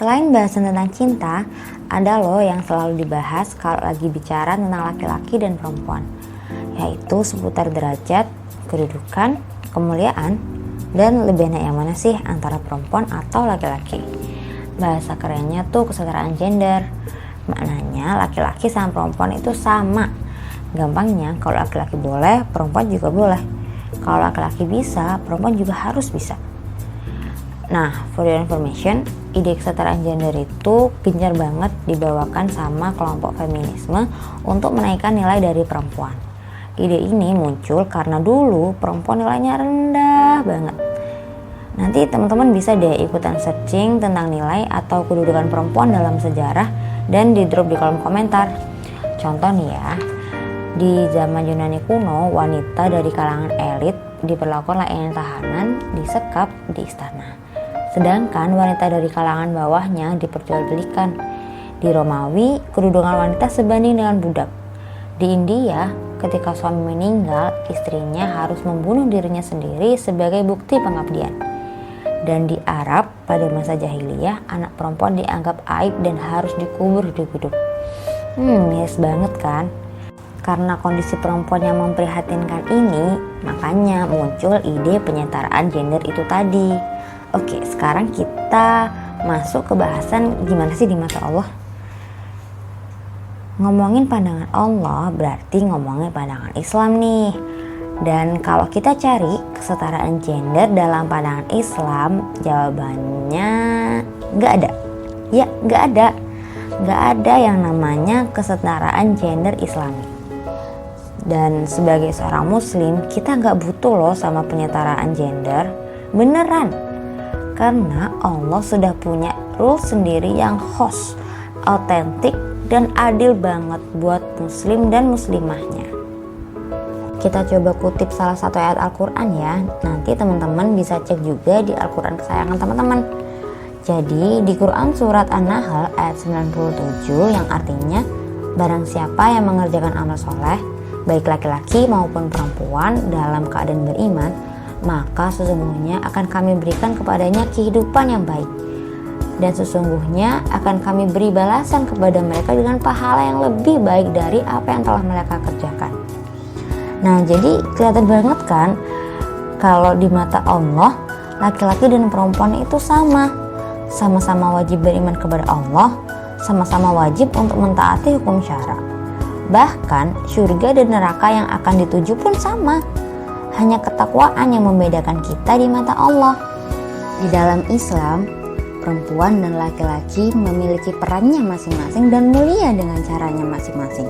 Selain bahasan tentang cinta, ada loh yang selalu dibahas kalau lagi bicara tentang laki-laki dan perempuan, yaitu seputar derajat, kedudukan, kemuliaan, dan lebih enak yang mana sih antara perempuan atau laki-laki. Bahasa kerennya tuh kesetaraan gender. Maknanya laki-laki sama perempuan itu sama. Gampangnya kalau laki-laki boleh, perempuan juga boleh. Kalau laki-laki bisa, perempuan juga harus bisa. Nah, for your information, ide kesetaraan gender itu gencar banget dibawakan sama kelompok feminisme untuk menaikkan nilai dari perempuan. Ide ini muncul karena dulu perempuan nilainya rendah banget. Nanti teman-teman bisa deh ikutan searching tentang nilai atau kedudukan perempuan dalam sejarah dan di drop di kolom komentar. Contoh nih ya, di zaman Yunani kuno, wanita dari kalangan elit diperlakukan layaknya tahanan, disekap di istana. Sedangkan wanita dari kalangan bawahnya diperjualbelikan. Di Romawi, kedudukan wanita sebanding dengan budak. Di India, ketika suami meninggal, istrinya harus membunuh dirinya sendiri sebagai bukti pengabdian. Dan di Arab, pada masa jahiliyah, anak perempuan dianggap aib dan harus dikubur hidup-hidup. Miris banget kan? Karena kondisi perempuan yang memprihatinkan ini, makanya muncul ide penyetaraan gender itu tadi. Oke, sekarang kita masuk ke bahasan gimana sih di mata Allah. Ngomongin pandangan Allah berarti ngomongin pandangan Islam nih. Dan kalau kita cari kesetaraan gender dalam pandangan Islam, jawabannya nggak ada. Ya, nggak ada. Nggak ada yang namanya kesetaraan gender Islami. Dan sebagai seorang muslim, kita nggak butuh loh sama penyetaraan gender. Beneran. Karena Allah sudah punya rules sendiri yang khas, autentik, dan adil banget buat muslim dan muslimahnya. Kita coba kutip salah satu ayat Al-Quran ya. Nanti teman-teman bisa cek juga di Al-Quran kesayangan teman-teman. Jadi di Quran surat An-Nahl ayat 97 yang artinya, barang siapa yang mengerjakan amal soleh, baik laki-laki maupun perempuan dalam keadaan beriman, maka sesungguhnya akan kami berikan kepadanya kehidupan yang baik, dan sesungguhnya akan kami beri balasan kepada mereka dengan pahala yang lebih baik dari apa yang telah mereka kerjakan. Nah, jadi kelihatan banget kan kalau di mata Allah laki-laki dan perempuan itu sama-sama wajib beriman kepada Allah, sama-sama wajib untuk mentaati hukum syara. Bahkan surga dan neraka yang akan dituju pun sama. Hanya ketakwaan yang membedakan kita di mata Allah. Di dalam Islam, perempuan dan laki-laki memiliki perannya masing-masing dan mulia dengan caranya masing-masing.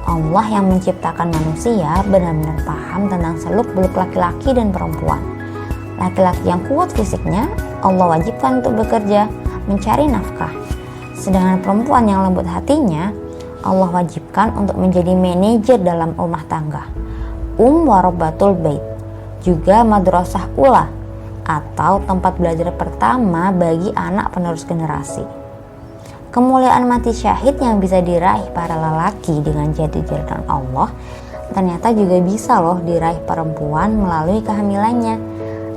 Allah yang menciptakan manusia benar-benar paham tentang seluk-beluk laki-laki dan perempuan. Laki-laki yang kuat fisiknya, Allah wajibkan untuk bekerja, mencari nafkah. Sedangkan perempuan yang lembut hatinya, Allah wajibkan untuk menjadi manajer dalam rumah tangga. Warabbatul bait, juga madrasah ula atau tempat belajar pertama bagi anak penerus generasi. Kemuliaan mati syahid yang bisa diraih para lelaki dengan jati diri dengan Allah ternyata juga bisa loh diraih perempuan melalui kehamilannya.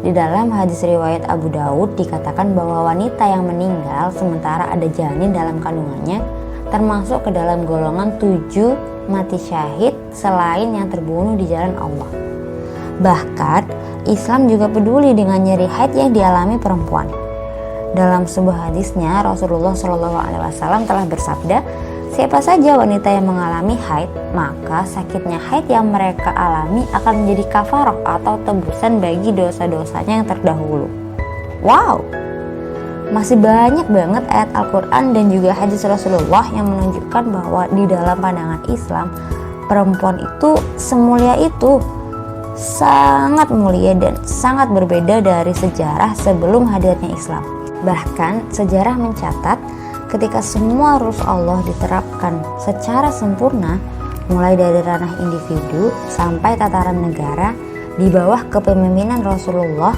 Di dalam hadis riwayat Abu Daud dikatakan bahwa wanita yang meninggal sementara ada janin dalam kandungannya termasuk ke dalam golongan 7 mati syahid selain yang terbunuh di jalan Allah. Bahkan Islam juga peduli dengan nyeri haid yang dialami perempuan. Dalam sebuah hadisnya Rasulullah SAW telah bersabda, siapa saja wanita yang mengalami haid, maka sakitnya haid yang mereka alami akan menjadi kafarah atau tebusan bagi dosa-dosanya yang terdahulu. Wow, masih banyak banget ayat Al-Quran dan juga hadis Rasulullah yang menunjukkan bahwa di dalam pandangan Islam, perempuan itu semulia itu, sangat mulia dan sangat berbeda dari sejarah sebelum hadirnya Islam. Bahkan sejarah mencatat ketika semua rules Allah diterapkan secara sempurna, mulai dari ranah individu sampai tataran negara di bawah kepemimpinan Rasulullah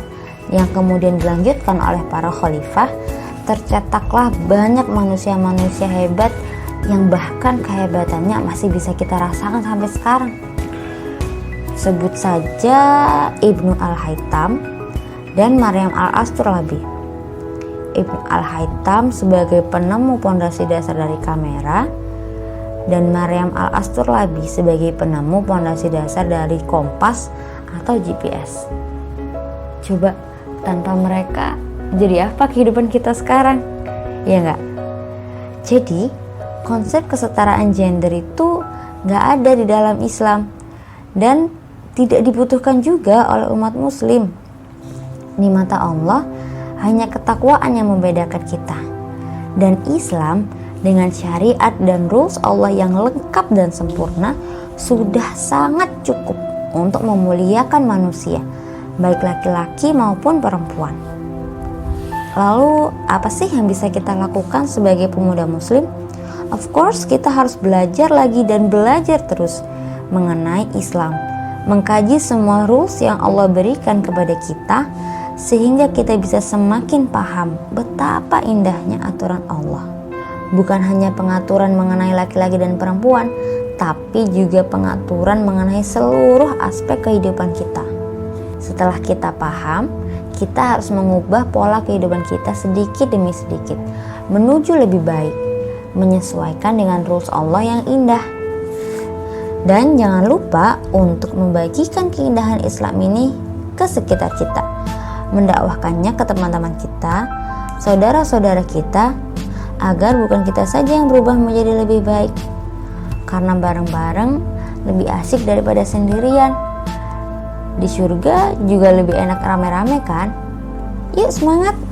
yang kemudian dilanjutkan oleh para khalifah, tercetaklah banyak manusia-manusia hebat yang bahkan kehebatannya masih bisa kita rasakan sampai sekarang. Sebut saja Ibnu Al-Haytham dan Maryam Al-Asturabi. Ibn Al-Haytham sebagai penemu pondasi dasar dari kamera, dan Maryam Al-Asturlabi sebagai penemu pondasi dasar dari kompas atau GPS. Coba tanpa mereka jadi apa kehidupan kita sekarang? Ya enggak? Jadi konsep kesetaraan gender itu enggak ada di dalam Islam dan tidak dibutuhkan juga oleh umat muslim. Di mata Allah hanya ketakwaan yang membedakan kita. Dan Islam dengan syariat dan rules Allah yang lengkap dan sempurna sudah sangat cukup untuk memuliakan manusia, baik laki-laki maupun perempuan. Lalu apa sih yang bisa kita lakukan sebagai pemuda muslim? Of course kita harus belajar lagi dan belajar terus mengenai Islam, mengkaji semua rules yang Allah berikan kepada kita, sehingga kita bisa semakin paham betapa indahnya aturan Allah. Bukan hanya pengaturan mengenai laki-laki dan perempuan, tapi juga pengaturan mengenai seluruh aspek kehidupan kita. Setelah kita paham, kita harus mengubah pola kehidupan kita sedikit demi sedikit, menuju lebih baik, menyesuaikan dengan rules Allah yang indah. Dan jangan lupa untuk membagikan keindahan Islam ini ke sekitar kita, mendakwahkannya ke teman-teman kita, saudara-saudara kita, agar bukan kita saja yang berubah menjadi lebih baik. Karena bareng-bareng lebih asik daripada sendirian. Di surga juga lebih enak rame-rame kan? Yuk semangat!